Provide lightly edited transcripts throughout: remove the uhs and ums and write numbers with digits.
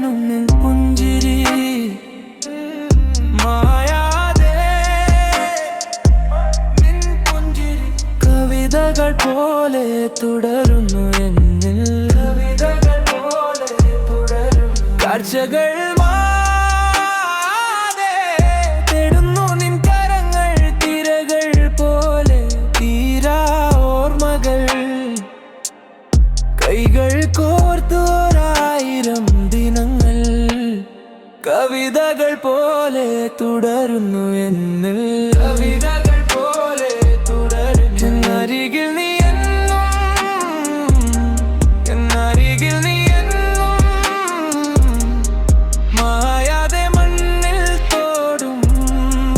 നിൻ പുഞ്ചിരി മായാതെ നിൻ പുഞ്ചിരി കവിതകൾ പോലെ തുടരുന്നു എന്നിൽ കവിതകൾ പോലെ തുടരുന്നു കാഴ്ചകൾ തേടുന്നു നിൻ കരങ്ങൾ തിരകൾ പോലെ തീരാ ഓർമ്മകൾ കൈകൾ കോർത്തോരായിരം ദിനങ്ങൾ കവിതകൾ പോലെ തുടരുന്നു എന്നിൽ കവിതകൾ പോലെ തുടരുന്നു എന്നരികിൽ നീ എന്നരികിൽ നീ മായാതെ മണ്ണിൽ തോടും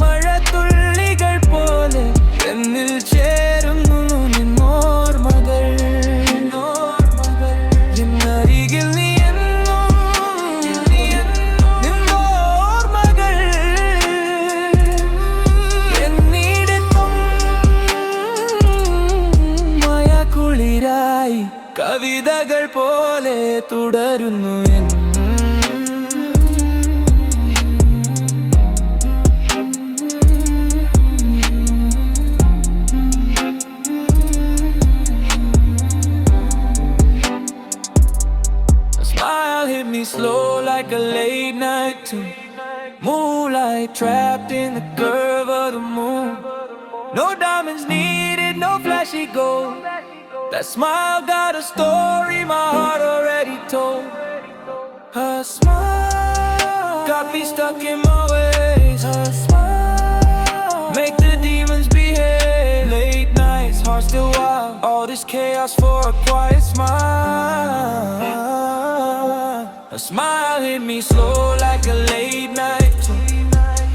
മഴത്തുള്ളികൾ പോലെ എന്നിൽ ചേരുന്നു നിന്നോർമകൾ എന്നരികിൽ നീ നിന്നോർമകൾ എന്നിടത്തും മഴക്കുളിരായി കവിതകൾ പോലെ തുടരുന്നു Hit me slow like a late night tune. Moonlight trapped in the curve of the moon. No diamonds needed, no flashy gold. That smile got a story my heart already told. Her smile got me stuck in my ways. Her smile make the demons behave. Late nights, heart still wild. All this chaos for a quiet smile. A smile hit me slow like a late night tune.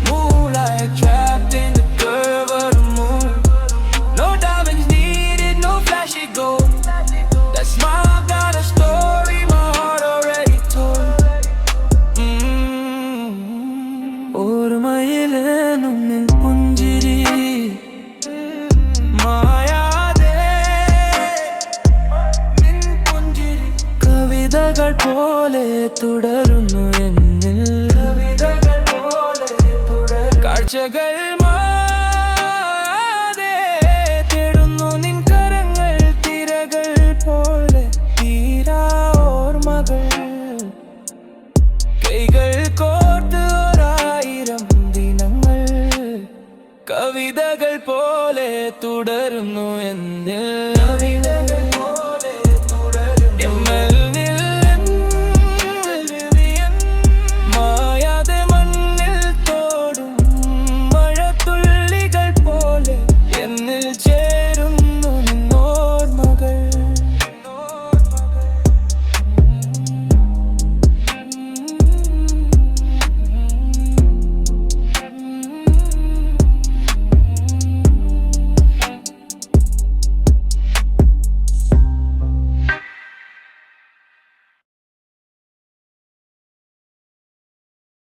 Moonlight trapped in the curve of the moon. No diamonds needed, no flashy gold. That smile got a story my heart already told. ഓർമ്മയിലേനും നിൻ പുഞ്ചിരി മായാതെ നിൻ പുഞ്ചിരി കവിതകൾ പോലെ തുടരുന്നു എന്നിൽ കവിതകൾ പോലെ തുടരുന്നു കാഴ്ചകൾ തേടുന്നു നിൻ കരങ്ങൾ തിരകൾ പോലെ തീരാ ഓർമ്മകൾ കൈകൾ കോർത്ത് ഒരായിരം ദിനങ്ങൾ കവിതകൾ പോലെ തുടരുന്നു എന്നിൽ